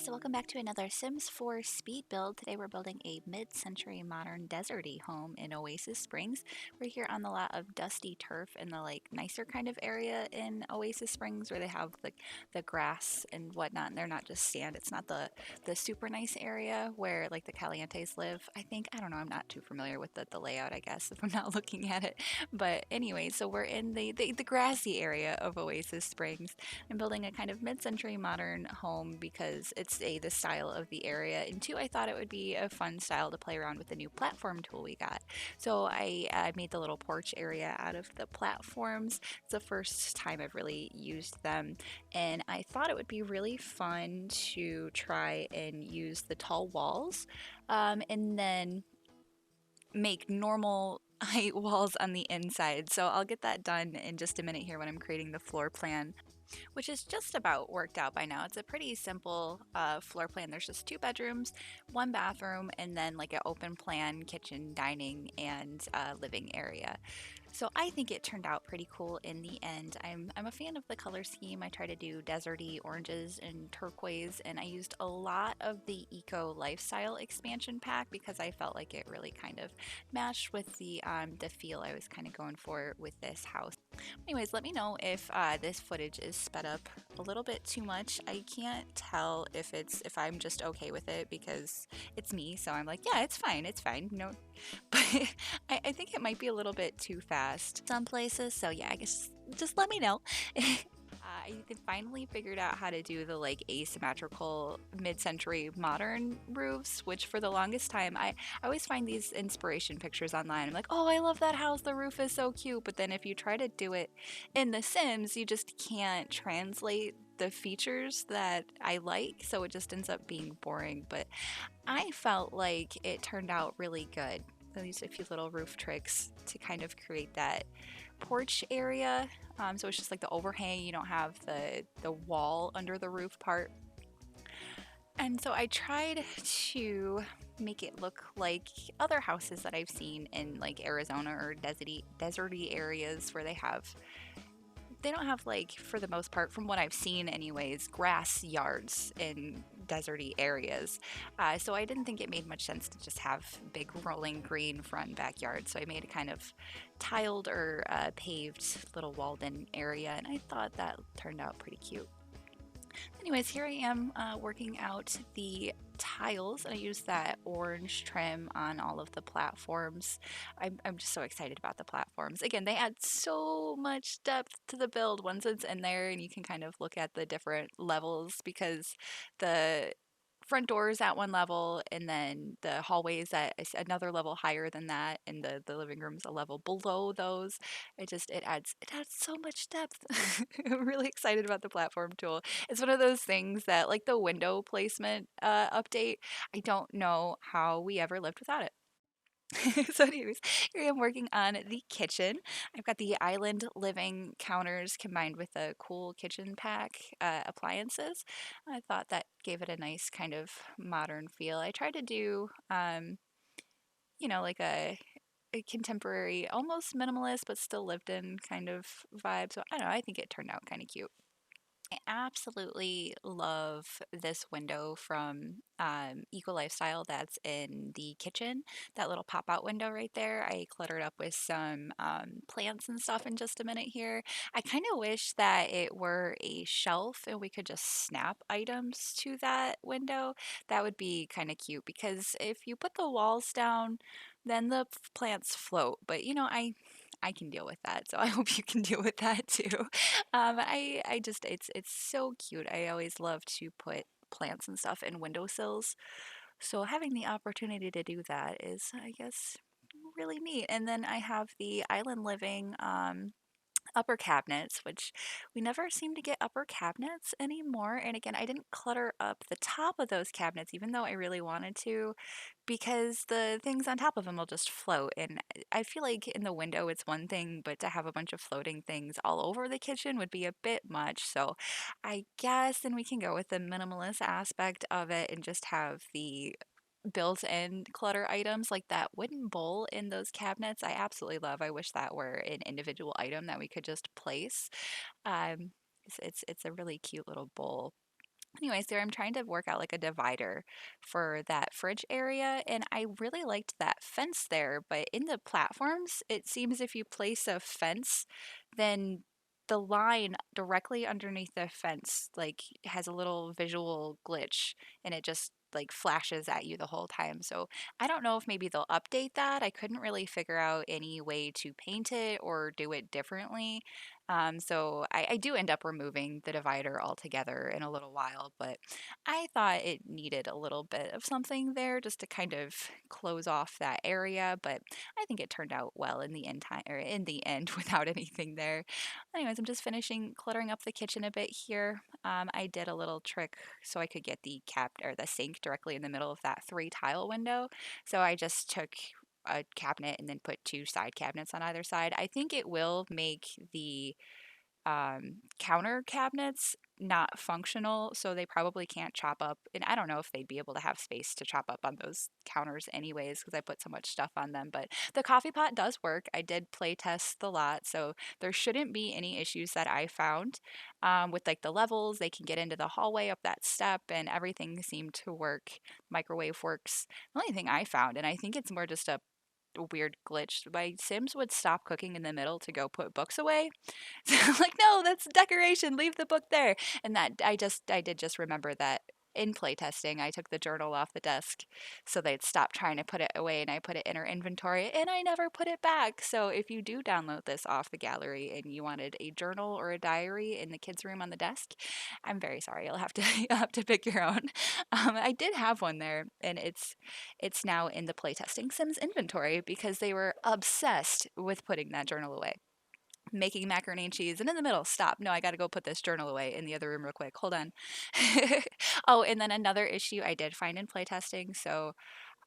guys, welcome back to another Sims 4 speed build. Today we're building a mid-century modern deserty home in Oasis Springs. We're here on the lot of dusty turf in the nicer kind of area in Oasis Springs where they have the grass and whatnot, and they're not just sand. It's not the super nice area where like the Calientes live. I don't know, I'm not too familiar with the layout, I guess, if I'm not looking at it. But anyway, so we're in the grassy area of Oasis Springs. I'm building a kind of mid-century modern home because it's the style of the area, and two, I thought it would be a fun style to play around with the new platform tool we got. So I made the little porch area out of the platforms. It's the first time I've really used them, and I thought it would be really fun to try and use the tall walls, and then make normal height walls on the inside. So I'll get that done in just a minute here when I'm creating the floor plan, which is just about worked out by now. It's a pretty simple floor plan. There's just 2 bedrooms, 1 bathroom, and then like an open plan kitchen, dining, and living area. So I think it turned out pretty cool in the end. I'm a fan of the color scheme. I try to do deserty oranges and turquoise, and I used a lot of the eco lifestyle expansion pack because I felt like it really kind of matched with the feel I was kind of going for with this house. Anyways, let me know if this footage is sped up a little bit too much. I can't tell if I'm just okay with it because it's me, so I'm like, yeah, it's fine, no. But I think it might be a little bit too fast some places, so yeah, I guess just let me know. I finally figured out how to do the asymmetrical mid-century modern roofs, which for the longest time I always find these inspiration pictures online. I'm like, oh, I love that house, the roof is so cute. But then if you try to do it in The Sims, you just can't translate the features that I like, so it just ends up being boring. But I felt like it turned out really good. I used a few little roof tricks to kind of create that porch area. So it's just like the overhang, you don't have the wall under the roof part. And so I tried to make it look like other houses that I've seen in like Arizona or deserty areas where they don't have, like, for the most part, from what I've seen anyways, grass yards in deserty areas. So I didn't think it made much sense to just have big rolling green front and backyard. So I made a kind of tiled or paved little walled in area, and I thought that turned out pretty cute. Anyways, here I am working out the tiles, and I used that orange trim on all of the platforms. I'm just so excited about the platforms. Again, they add so much depth to the build once it's in there, and you can kind of look at the different levels because the front doors at one level, and then the hallways at another level higher than that, and the living room's a level below those. It adds so much depth. I'm really excited about the platform tool. It's one of those things that, like the window placement update, I don't know how we ever lived without it. So anyways, here I am working on the kitchen. I've got the island living counters combined with the cool kitchen pack appliances. I thought that gave it a nice kind of modern feel. I tried to do, like a contemporary, almost minimalist, but still lived in kind of vibe. So I don't know, I think it turned out kind of cute. I absolutely love this window from Eco Lifestyle that's in the kitchen. That little pop out window right there. I cluttered up with some plants and stuff in just a minute here. I kind of wish that it were a shelf and we could just snap items to that window. That would be kind of cute because if you put the walls down, then the plants float. But I can deal with that, so I hope you can deal with that too. I just it's so cute. I always love to put plants and stuff in windowsills. So having the opportunity to do that is, I guess, really neat. And then I have the island living upper cabinets, which we never seem to get upper cabinets anymore. And again, I didn't clutter up the top of those cabinets, even though I really wanted to, because the things on top of them will just float. And I feel like in the window it's one thing, but to have a bunch of floating things all over the kitchen would be a bit much. So I guess then we can go with the minimalist aspect of it and just have the built-in clutter items like that wooden bowl in those cabinets. I absolutely love. I wish that were an individual item that we could just place. Um, it's a really cute little bowl. Anyways, there I'm trying to work out like a divider for that fridge area, and I really liked that fence there. But in the platforms, it seems if you place a fence, then the line directly underneath the fence like has a little visual glitch, and it just like flashes at you the whole time. So I don't know if maybe they'll update that. I couldn't really figure out any way to paint it or do it differently. So I do end up removing the divider altogether in a little while, but I thought it needed a little bit of something there just to kind of close off that area. But I think it turned out well in the end time or in the end without anything there. Anyways, I'm just finishing cluttering up the kitchen a bit here. I did a little trick so I could get the cap or the sink directly in the middle of that 3 tile window. So I just took a cabinet and then put 2 side cabinets on either side. I think it will make the counter cabinets not functional, so they probably can't chop up. And I don't know if they'd be able to have space to chop up on those counters anyways, because I put so much stuff on them. But the coffee pot does work. I did play test the lot, so there shouldn't be any issues that I found with like the levels. They can get into the hallway up that step, and everything seemed to work. Microwave works. The only thing I found, and I think it's more just a weird glitch. My Sims would stop cooking in the middle to go put books away. So I'm like, no, that's decoration. Leave the book there. And that I did just remember that in playtesting, I took the journal off the desk so they'd stop trying to put it away and I put it in her inventory and I never put it back. So if you do download this off the gallery and you wanted a journal or a diary in the kids' room on the desk, I'm very sorry. You'll have to you'll have to pick your own. I did have one there and it's now in the playtesting Sims inventory because they were obsessed with putting that journal away, making macaroni and cheese, and in the middle, stop. No, I got to go put this journal away in the other room real quick. Hold on. Oh, and then another issue I did find in playtesting. So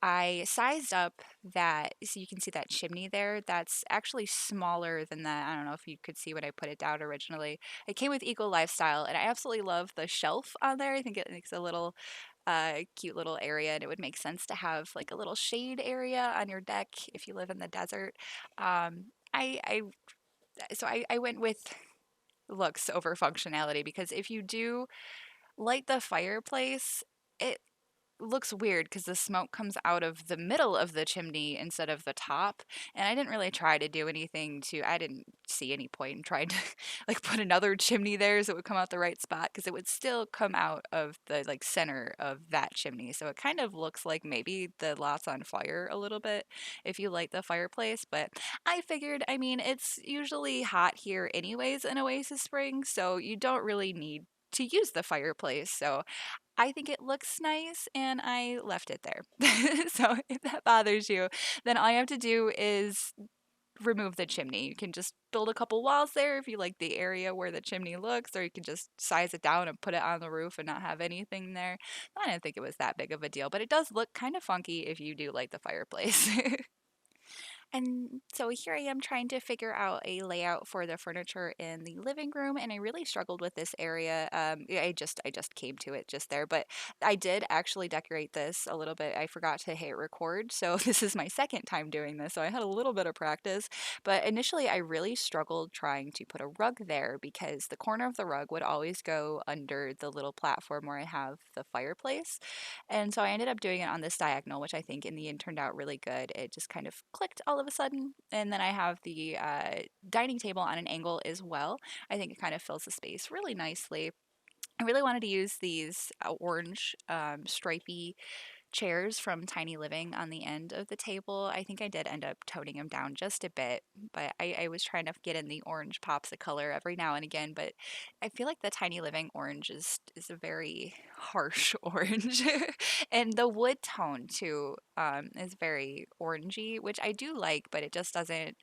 I sized up that, so you can see that chimney there. That's actually smaller than that. I don't know if you could see when I put it down originally. It came with Eco Lifestyle, and I absolutely love the shelf on there. I think it makes a little cute little area, and it would make sense to have like a little shade area on your deck if you live in the desert. I I went with looks over functionality because if you do light the fireplace, it looks weird because the smoke comes out of the middle of the chimney instead of the top. And I didn't really try to do anything to, I didn't see any point in trying to like put another chimney there so it would come out the right spot because it would still come out of the like center of that chimney. So it kind of looks like maybe the lot's on fire a little bit if you light the fireplace. But I figured, I mean, it's usually hot here anyways in Oasis Springs, so you don't really need to use the fireplace. So I think it looks nice and I left it there. So if that bothers you, then all you have to do is remove the chimney. You can just build a couple walls there if you like the area where the chimney looks, or you can just size it down and put it on the roof and not have anything there. I didn't think it was that big of a deal, but it does look kind of funky if you do like the fireplace. And so here I am trying to figure out a layout for the furniture in the living room, and I really struggled with this area. Yeah, I just came to it just there, but I did actually decorate this a little bit. I forgot to hit record, so this is my second time doing this, so I had a little bit of practice. But initially, I really struggled trying to put a rug there because the corner of the rug would always go under the little platform where I have the fireplace. And so I ended up doing it on this diagonal, which I think in the end turned out really good. It just kind of clicked all of a sudden. And then I have the dining table on an angle as well. I think it kind of fills the space really nicely. I really wanted to use these orange stripy chairs from Tiny Living on the end of the table. I think I did end up toning them down just a bit, but I was trying to get in the orange pops of color every now and again. But I feel like the Tiny Living orange is a very harsh orange, and the wood tone too is very orangey, which I do like, but it just doesn't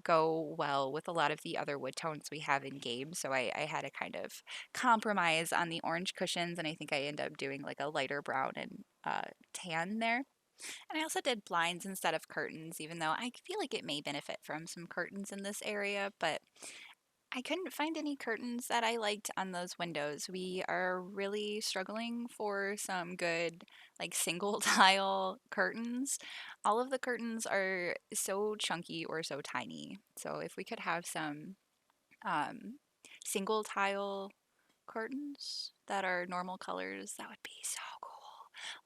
go well with a lot of the other wood tones we have in games. So I had to kind of compromise on the orange cushions, and I think I end up doing like a lighter brown and tan there. And I also did blinds instead of curtains, even though I feel like it may benefit from some curtains in this area, but I couldn't find any curtains that I liked on those windows. We are really struggling for some good, like single tile curtains. All of the curtains are so chunky or so tiny. So if we could have some um, single tile curtains that are normal colors, that would be so cool.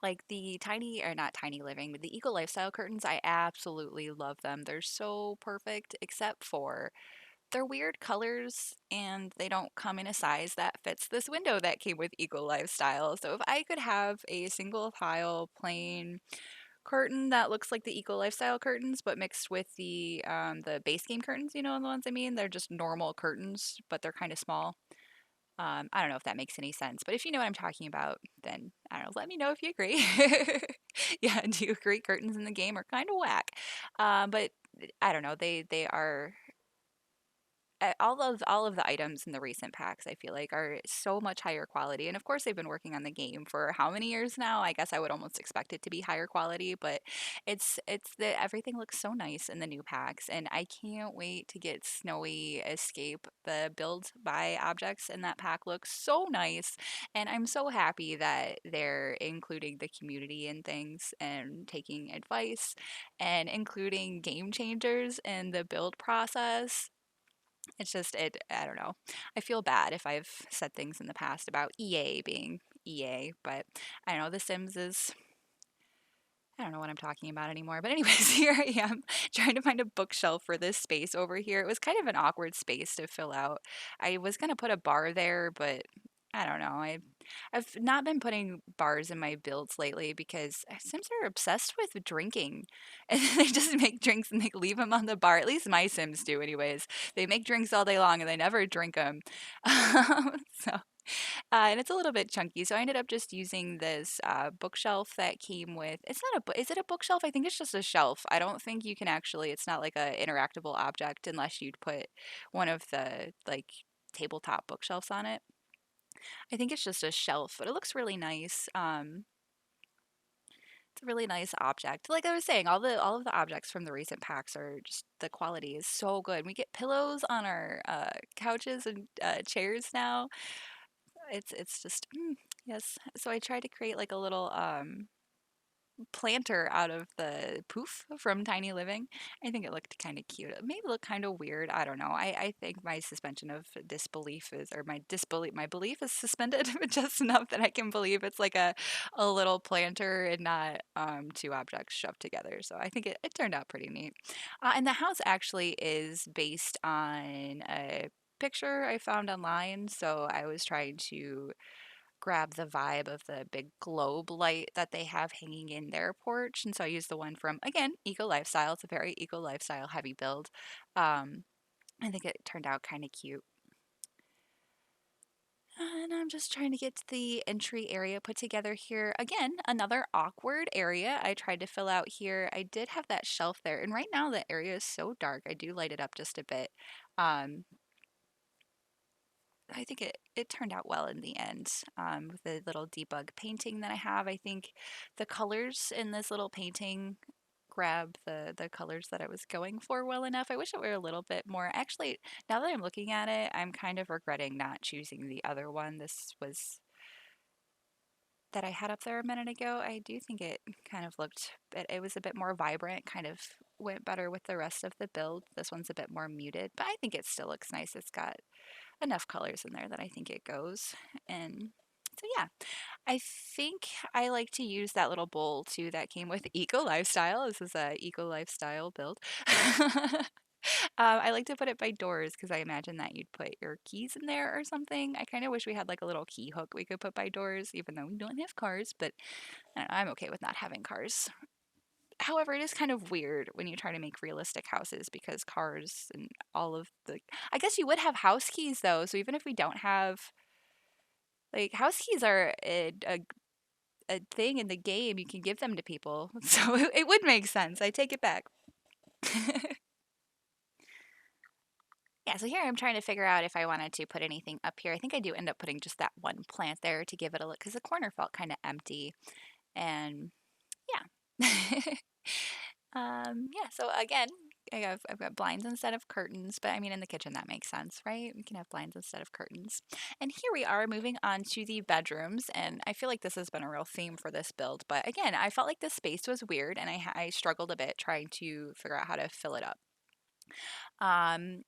Like the tiny, or not tiny living, but the eco lifestyle curtains, I absolutely love them. They're so perfect, except for they're weird colors and they don't come in a size that fits this window that came with eco lifestyle. So if I could have a single tile plain curtain that looks like the eco lifestyle curtains, but mixed with the base game curtains, you know the ones I mean? They're just normal curtains, but they're kind of small. I don't know if that makes any sense, but if you know what I'm talking about, then I don't know. Let me know if you agree. Yeah, do you agree? Curtains in the game are kind of whack, but I don't know. They are all of the items in the recent packs I feel like are so much higher quality. And of course they've been working on the game for how many years now? I guess I would almost expect it to be higher quality, but it's that everything looks so nice in the new packs and I can't wait to get Snowy Escape. The build by objects in that pack looks so nice and I'm so happy that they're including the community and things and taking advice and including game changers in the build process. It's just I don't know. I feel bad if I've said things in the past about EA being EA, but I don't know. The Sims is I don't know what I'm talking about anymore. But anyways, here I am trying to find a bookshelf for this space over here. It was kind of an awkward space to fill out. I was gonna put a bar there, but I don't know. I've not been putting bars in my builds lately because Sims are obsessed with drinking, and they just make drinks and they leave them on the bar. At least my Sims do, anyways. They make drinks all day long and they never drink them. So and it's a little bit chunky, so I ended up just using this bookshelf that came with. It's not is it a bookshelf? I think it's just a shelf. I don't think you can actually. It's not like a interactable object unless you'd put one of the like tabletop bookshelves on it. I think it's just a shelf, but it looks really nice. It's a really nice object. Like I was saying, all of the objects from the recent packs are just the quality is so good. We get pillows on our couches and chairs now. It's just yes. So I tried to create like a little planter out of the poof from Tiny Living. I think it looked kind of cute. It made it look kind of weird. I don't know. I think my suspension of disbelief is, or my disbelief, my belief is suspended just enough that I can believe it's like a little planter and not two objects shoved together. So I think it turned out pretty neat. And the house actually is based on a picture I found online. So I was trying to grab the vibe of the big globe light that they have hanging in their porch. And so I used the one from, again, Eco Lifestyle. It's a very Eco Lifestyle heavy build. Um, I think it turned out kind of cute. And I'm just trying to get the entry area put together here. Again, another awkward area I tried to fill out here. I did have that shelf there. And right now the area is so dark. I do light it up just a bit. Um, I think it turned out well in the end with the little debug painting that I have. I think the colors in this little painting grab the colors that I was going for well enough. I wish it were a little bit more. Actually, now that I'm looking at it, I'm kind of regretting not choosing the other one. This was that I had up there a minute ago. I do think it kind of looked, it was a bit more vibrant, kind of went better with the rest of the build. This one's a bit more muted, but I think it still looks nice. It's got enough colors in there that I think it goes. And so yeah, I think I like to use that little bowl too that came with Eco Lifestyle. This is a Eco Lifestyle build. I like to put it by doors because I imagine that you'd put your keys in there or something. I kind of wish we had like a little key hook we could put by doors, even though we don't have cars, but I don't know, I'm okay with not having cars. However, it is kind of weird when you try to make realistic houses because cars and all of the. I guess you would have house keys though, so even if we don't have. Like, house keys are a thing in the game, you can give them to people. So it would make sense. I take it back. Yeah, so here I'm trying to figure out if I wanted to put anything up here. I think I do end up putting just that one plant there to give it a look because the corner felt kind of empty. And yeah. Yeah, so again, I've got blinds instead of curtains, but I mean, in the kitchen, that makes sense, right? We can have blinds instead of curtains. And here we are moving on to the bedrooms, and I feel like this has been a real theme for this build, but again, I felt like this space was weird, and I struggled a bit trying to figure out how to fill it up. Um,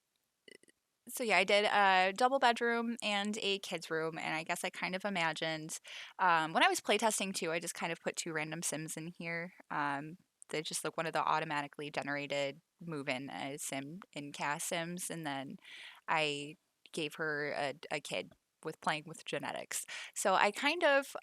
So yeah, I did a double bedroom and a kids room, and I guess I kind of imagined when I was playtesting too. I just kind of put two random Sims in here. They just like one of the automatically generated move-in sim in cast Sims, and then I gave her a kid with playing with genetics. So I kind of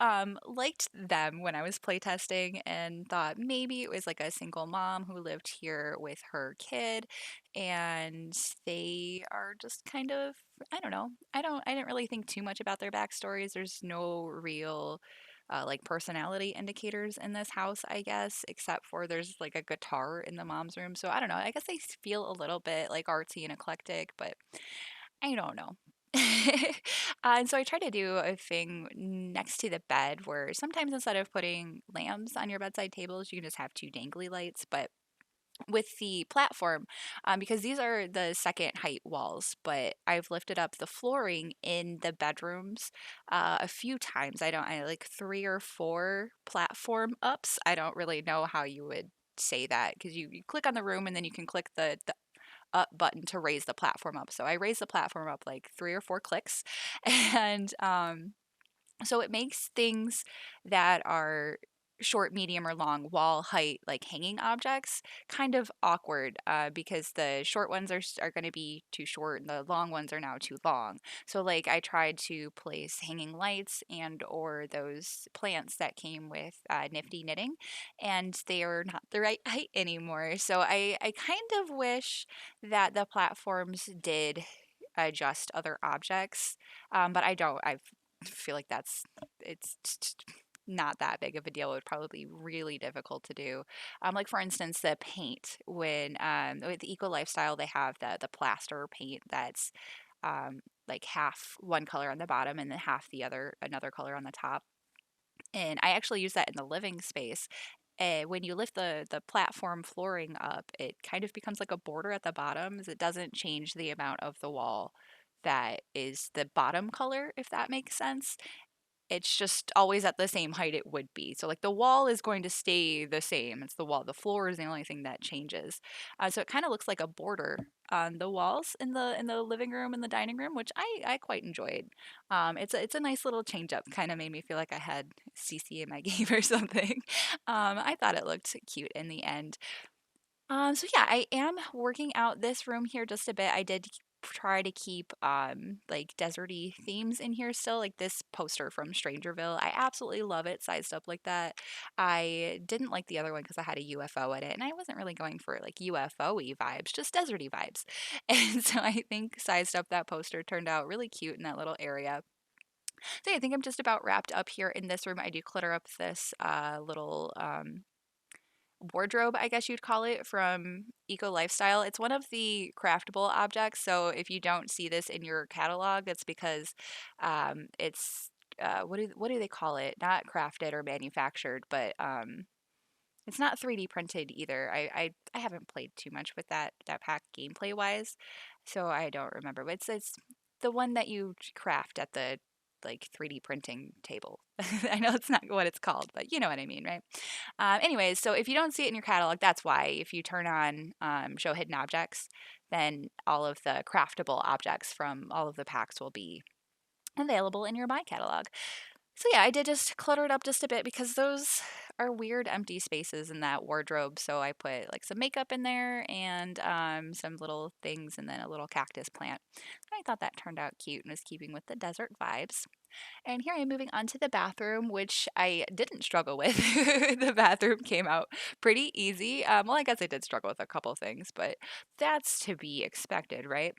liked them when I was playtesting and thought maybe it was like a single mom who lived here with her kid and they are just kind of I don't know. I didn't really think too much about their backstories. There's no real like personality indicators in this house, I guess, except for there's like a guitar in the mom's room. So I don't know. I guess they feel a little bit like artsy and eclectic, but I don't know. And so I try to do a thing next to the bed where sometimes instead of putting lamps on your bedside tables, you can just have two dangly lights. But with the platform, because these are the second height walls, but I've lifted up the flooring in the bedrooms a few times. I like three or four platform ups. I don't really know how you would say that because you click on the room and then you can click the up button to raise the platform up. So I raised the platform up like three or four clicks, and so it makes things that are short, medium, or long wall height, like hanging objects, kind of awkward because the short ones are going to be too short and the long ones are now too long. So like I tried to place hanging lights and or those plants that came with Nifty Knitting, and they are not the right height anymore. So I kind of wish that the platforms did adjust other objects, but I don't. I feel like it's not that big of a deal. It would probably be really difficult to do. Like for instance, the paint when with the Eco Lifestyle, they have the plaster paint that's like half one color on the bottom and then half the other another color on the top. And I actually use that in the living space. When you lift the platform flooring up, it kind of becomes like a border at the bottom. As it doesn't change the amount of the wall that is the bottom color, if that makes sense. It's just always at the same height it would be. So like the wall is going to stay the same. It's the wall. The floor is the only thing that changes. So it kind of looks like a border on the walls in the living room and the dining room, which I quite enjoyed. It's a nice little change up. Kind of made me feel like I had CC in my game or something. I thought it looked cute in the end. So yeah, I am working out this room here just a bit. I did try to keep like deserty themes in here still, like this poster from Strangerville. I absolutely love it sized up like that. I didn't like the other one because I had a UFO in it, and I wasn't really going for like UFO-y vibes, just deserty vibes. And so I think sized up that poster turned out really cute in that little area. So yeah, I think I'm just about wrapped up here in this room. I do clutter up this little wardrobe, I guess you'd call it, from Eco Lifestyle. It's one of the craftable objects. So if you don't see this in your catalog, that's because it's what do they call it? Not crafted or manufactured, but it's not 3D printed either. I haven't played too much with that pack gameplay wise, so I don't remember. But it's the one that you craft at the like 3D printing table. I know it's not what it's called, but you know what I mean, right? Anyways, so if you don't see it in your catalog, that's why. If you turn on Show Hidden Objects, then all of the craftable objects from all of the packs will be available in your My catalog. So yeah, I did just clutter it up just a bit because those are weird empty spaces in that wardrobe. So I put like some makeup in there and some little things and then a little cactus plant. I thought that turned out cute and was keeping with the desert vibes. And here I am moving on to the bathroom, which I didn't struggle with. The bathroom came out pretty easy. Well, I guess I did struggle with a couple things, but that's to be expected, right?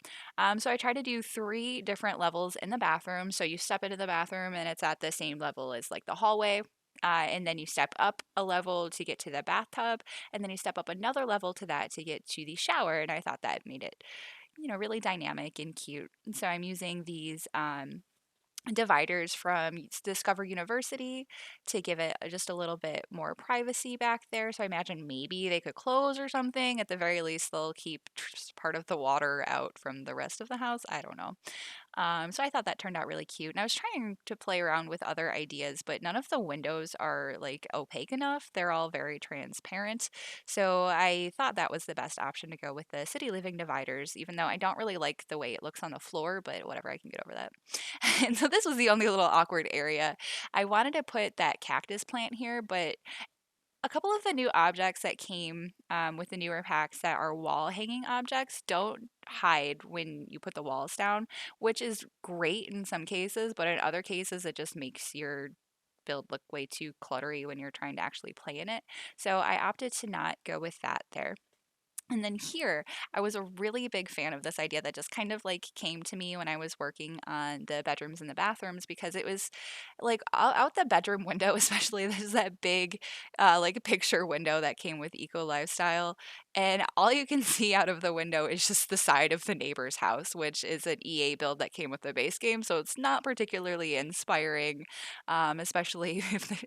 So I tried to do three different levels in the bathroom. So you step into the bathroom and it's at the same level as like the hallway. And then you step up a level to get to the bathtub, and then you step up another level to that to get to the shower. And I thought that made it, really dynamic and cute. And so I'm using these dividers from Discover University to give it just a little bit more privacy back there. So I imagine maybe they could close or something. At the very least, they'll keep part of the water out from the rest of the house. I don't know. So I thought that turned out really cute. And I was trying to play around with other ideas, but none of the windows are like opaque enough. They're all very transparent. So I thought that was the best option to go with the city living dividers, even though I don't really like the way it looks on the floor, but whatever, I can get over that. And so this was the only little awkward area. I wanted to put that cactus plant here, but a couple of the new objects that came with the newer packs that are wall hanging objects don't hide when you put the walls down, which is great in some cases, but in other cases, it just makes your build look way too cluttery when you're trying to actually play in it. So I opted to not go with that there. And then here, I was a really big fan of this idea that just kind of like came to me when I was working on the bedrooms and the bathrooms because it was like out the bedroom window, especially there's that big like picture window that came with Eco Lifestyle. And all you can see out of the window is just the side of the neighbor's house, which is an EA build that came with the base game. So it's not particularly inspiring, especially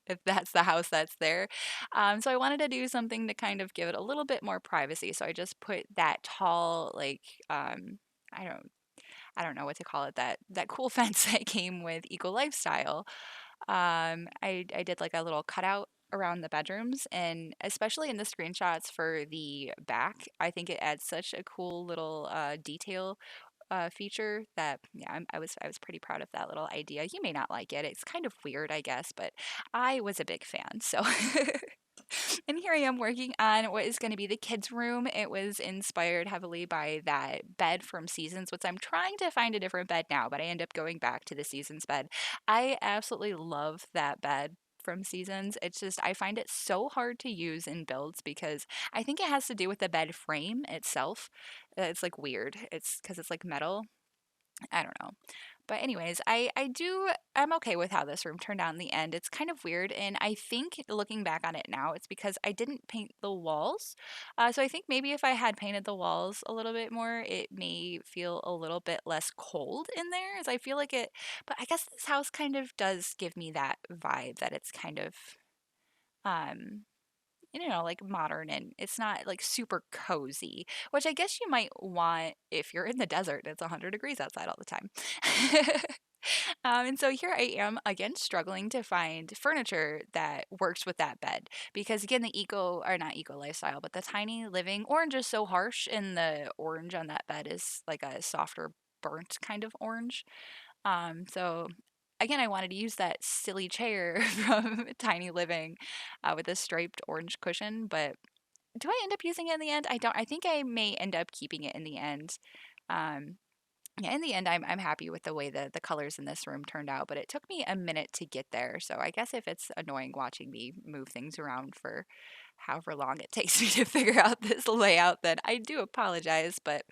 if that's the house that's there. So I wanted to do something to kind of give it a little bit more privacy. So I just put that tall, like, I don't, I don't know what to call it. That cool fence that came with Eco Lifestyle. I did like a little cutout around the bedrooms, and especially in the screenshots for the back, I think it adds such a cool little detail feature that yeah, I was pretty proud of that little idea. You may not like it; it's kind of weird, I guess, but I was a big fan. So and here I am working on what is going to be the kids' room. It was inspired heavily by that bed from Seasons, which I'm trying to find a different bed now, but I end up going back to the Seasons bed. I absolutely love that bed from Seasons. It's just, I find it so hard to use in builds because I think it has to do with the bed frame itself. It's like weird. It's because it's like metal. I don't know. But anyways, I'm okay with how this room turned out in the end. It's kind of weird, and I think looking back on it now, it's because I didn't paint the walls. So I think maybe if I had painted the walls a little bit more, it may feel a little bit less cold in there, as I feel like it. But I guess this house kind of does give me that vibe that it's kind of um like modern and it's not like super cozy, which I guess you might want if you're in the desert. It's 100 degrees outside all the time. And so here I am again struggling to find furniture that works with that bed because again the eco or not eco lifestyle but the tiny living orange is so harsh and the orange on that bed is like a softer burnt kind of orange. So again, I wanted to use that silly chair from Tiny Living with a striped orange cushion, but do I end up using it in the end? I don't. I think I may end up keeping it in the end. Um, yeah, in the end, I'm happy with the way the colors in this room turned out, but it took me a minute to get there. So I guess if it's annoying watching me move things around for however long it takes me to figure out this layout, then I do apologize. But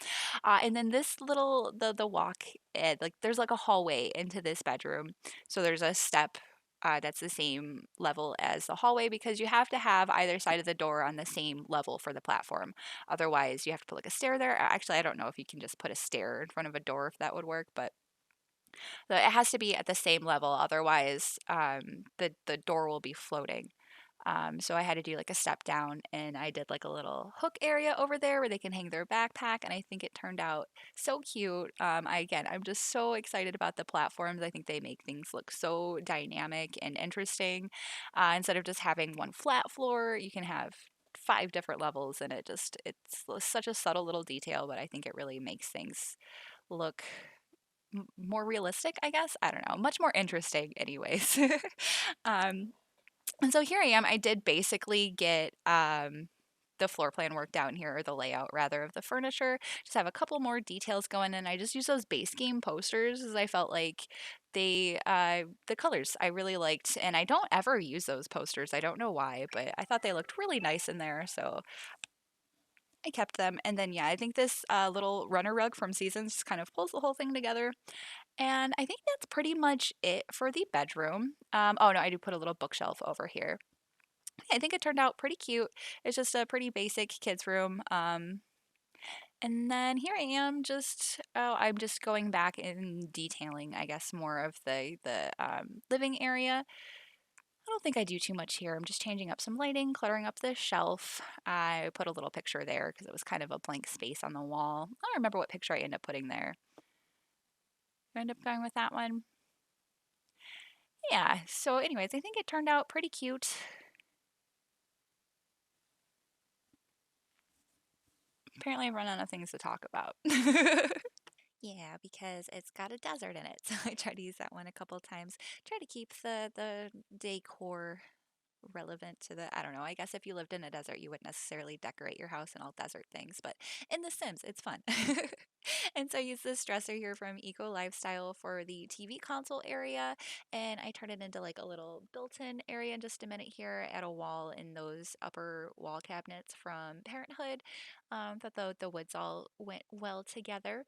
and then this little the walk, like there's like a hallway into this bedroom, so there's a step. That's the same level as the hallway because you have to have either side of the door on the same level for the platform. Otherwise, you have to put like a stair there. Actually, I don't know if you can just put a stair in front of a door if that would work, but it has to be at the same level. Otherwise, the door will be floating. So I had to do like a step down and I did like a little hook area over there where they can hang their backpack. And I think it turned out so cute. I'm just so excited about the platforms. I think they make things look so dynamic and interesting. Instead of just having one flat floor, you can have five different levels and it's such a subtle little detail, but I think it really makes things look more realistic, I guess. I don't know, much more interesting anyways. um, and so here I am. I did basically get the floor plan worked out in here, or the layout rather, of the furniture. Just have a couple more details going in. I just use those base game posters as I felt like the colors I really liked, and I don't ever use those posters. I don't know why, but I thought they looked really nice in there, so I kept them. And then yeah, I think this little runner rug from Seasons just kind of pulls the whole thing together. And I think that's pretty much it for the bedroom. Oh no, I do put a little bookshelf over here. I think it turned out pretty cute. It's just a pretty basic kids room. And then here I am I'm just going back and detailing, I guess, more of the living area. I don't think I do too much here. I'm just changing up some lighting, cluttering up the shelf. I put a little picture there because it was kind of a blank space on the wall. I don't remember what picture I ended up putting there. end up going with that one. Yeah, so anyways, I think it turned out pretty cute. Apparently, I've run out of things to talk about. Yeah, because it's got a desert in it. So I tried to use that one a couple times. Try to keep the decor relevant to the, I don't know, I guess if you lived in a desert, you wouldn't necessarily decorate your house in all desert things, but in The Sims, it's fun. And so I use this dresser here from Eco Lifestyle for the TV console area, and I turn it into like a little built-in area in just a minute here at a wall in those upper wall cabinets from Parenthood. Thought the woods all went well together.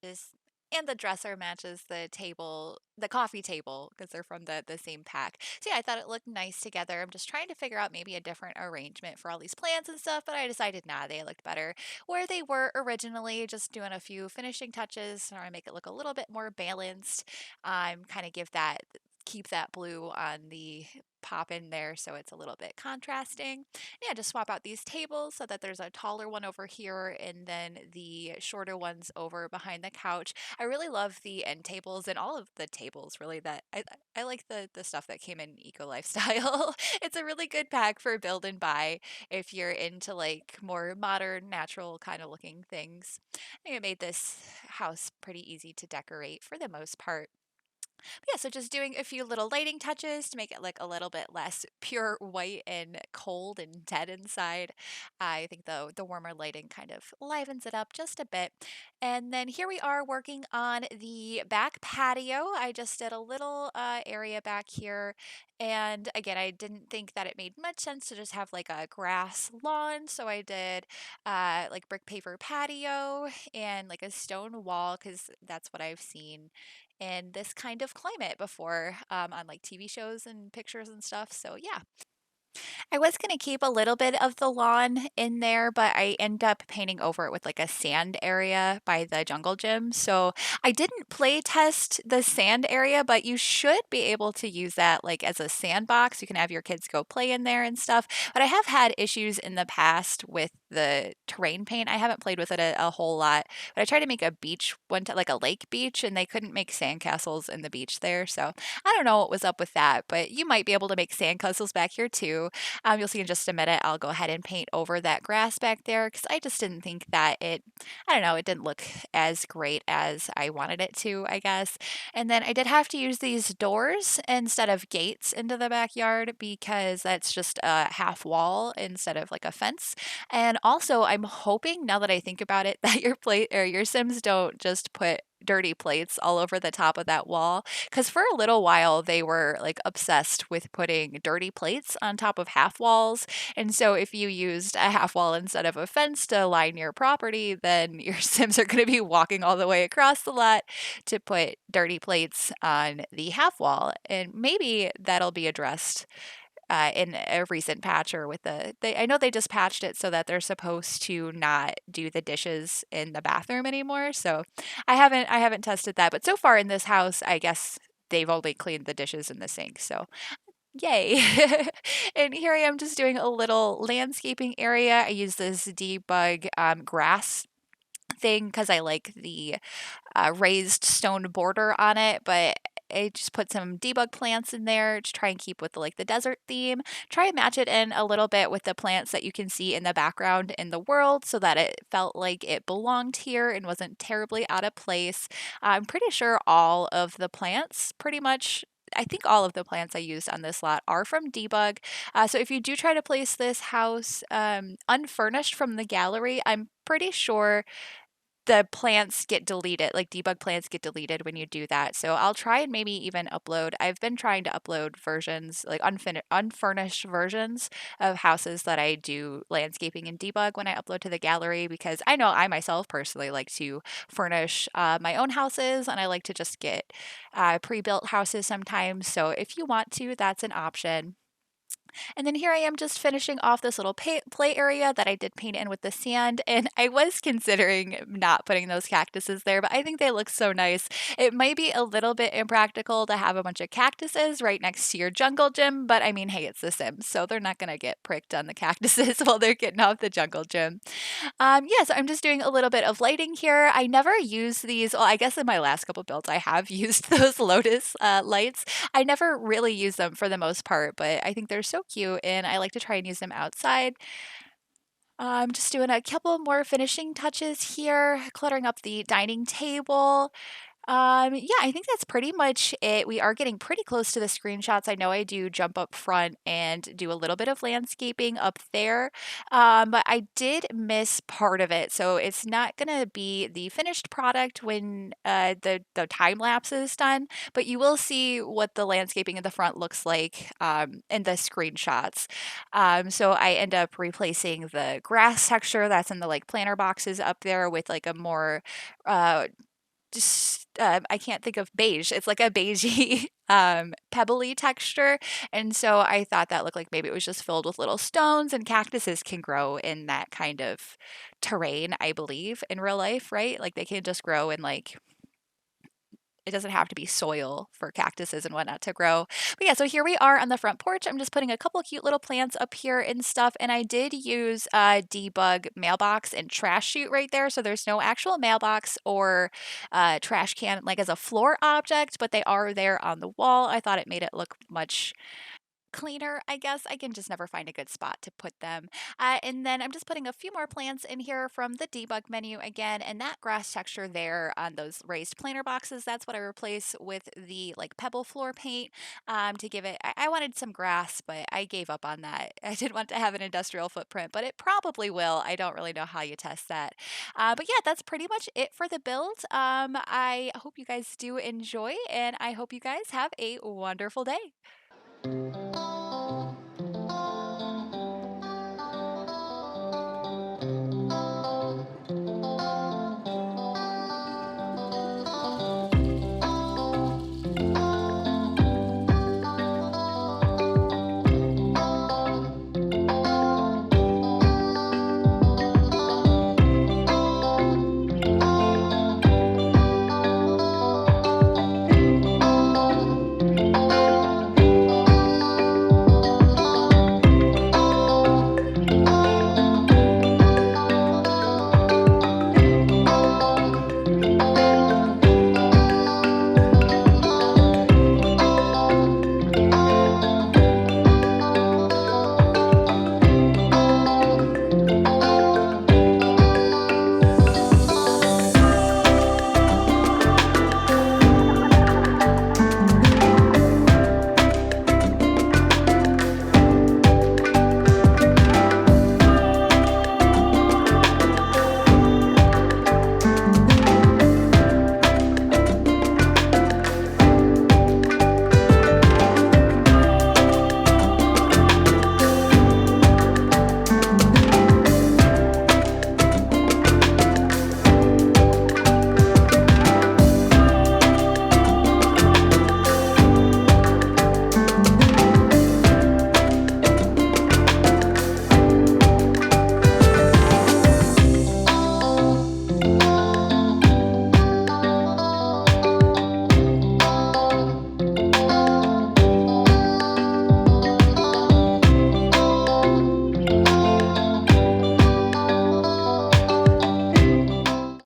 Is and the dresser matches the table, the coffee table, because they're from the same pack. So yeah, I thought it looked nice together. I'm just trying to figure out maybe a different arrangement for all these plants and stuff, but I decided nah, they looked better where they were originally. Just doing a few finishing touches to make it look a little bit more balanced. Kind of keep that blue on the pop in there so it's a little bit contrasting. Yeah, just swap out these tables so that there's a taller one over here and then the shorter ones over behind the couch. I really love the end tables and all of the tables really that I like the stuff that came in Eco Lifestyle. It's a really good pack for build and buy if you're into like more modern, natural kind of looking things. I think it made this house pretty easy to decorate for the most part. Yeah, so just doing a few little lighting touches to make it look a little bit less pure white and cold and dead inside. I think the warmer lighting kind of livens it up just a bit. And then here we are working on the back patio. I just did a little area back here. And again, I didn't think that it made much sense to just have like a grass lawn. So I did like brick paver patio and like a stone wall because that's what I've seen in this kind of climate before on like TV shows and pictures and stuff. So yeah, I was gonna keep a little bit of the lawn in there, but I end up painting over it with like a sand area by the jungle gym. So I didn't play test the sand area, but you should be able to use that like as a sandbox. You can have your kids go play in there and stuff. But I have had issues in the past with the terrain paint. I haven't played with it a whole lot, but I tried to make a beach one time, like a lake beach, and they couldn't make sandcastles in the beach there. So I don't know what was up with that, but you might be able to make sandcastles back here too. You'll see in just a minute, I'll go ahead and paint over that grass back there because I just didn't think that I don't know, it didn't look as great as I wanted it to, I guess. And then I did have to use these doors instead of gates into the backyard because that's just a half wall instead of like a fence. And also, I'm hoping now that I think about it that your plate or your Sims don't just put dirty plates all over the top of that wall because for a little while they were like obsessed with putting dirty plates on top of half walls. And so if you used a half wall instead of a fence to line your property, then your Sims are going to be walking all the way across the lot to put dirty plates on the half wall. And maybe that'll be addressed in a recent patch or with I know they just patched it so that they're supposed to not do the dishes in the bathroom anymore. So I haven't tested that, but so far in this house, I guess they've only cleaned the dishes in the sink. So yay. And here I am just doing a little landscaping area. I use this debug grass thing because I like the raised stone border on it, but I just put some debug plants in there to try and keep with like the desert theme. Try and match it in a little bit with the plants that you can see in the background in the world so that it felt like it belonged here and wasn't terribly out of place. I'm pretty sure all of the plants pretty much I think all of the plants I used on this lot are from Debug. So if you do try to place this house unfurnished from the gallery, I'm pretty sure the plants get deleted, like debug plants get deleted when you do that. So I'll try and maybe even upload. I've been trying to upload versions, like unfurnished versions of houses that I do landscaping and debug when I upload to the gallery because I know I myself personally like to furnish my own houses and I like to just get pre built houses sometimes. So if you want to, that's an option. And then here I am just finishing off this little play area that I did paint in with the sand. And I was considering not putting those cactuses there, but I think they look so nice. It might be a little bit impractical to have a bunch of cactuses right next to your jungle gym, but I mean, hey, it's The Sims, so they're not going to get pricked on the cactuses while they're getting off the jungle gym. Yeah, so I'm just doing a little bit of lighting here. I never use these. Well, I guess in my last couple builds, I have used those lotus lights. I never really use them for the most part, but I think they're so cute and I like to try and use them outside. I'm just doing a couple more finishing touches here, cluttering up the dining table. Yeah, I think that's pretty much it. We are getting pretty close to the screenshots. I know I do jump up front and do a little bit of landscaping up there, but I did miss part of it. So it's not going to be the finished product when the time lapse is done, but you will see what the landscaping in the front looks like in the screenshots. So I end up replacing the grass texture that's in the like planter boxes up there with like a more uh, just I can't think of beige. It's like a beigey, pebbly texture, and so I thought that looked like maybe it was just filled with little stones. And cactuses can grow in that kind of terrain, I believe, in real life, right? Like they can just grow in like it doesn't have to be soil for cactuses and whatnot to grow. But yeah, so here we are on the front porch. I'm just putting a couple cute little plants up here and stuff. And I did use a debug mailbox and trash chute right there. So there's no actual mailbox or trash can like as a floor object, but they are there on the wall. I thought it made it look much cleaner, I guess. I can just never find a good spot to put them. And then I'm just putting a few more plants in here from the debug menu again, and that grass texture there on those raised planter boxes, that's what I replace with the like pebble floor paint to give it, I wanted some grass, but I gave up on that. I didn't want to have an industrial footprint, but it probably will. I don't really know how you test that. But yeah, that's pretty much it for the build. I hope you guys do enjoy, and I hope you guys have a wonderful day.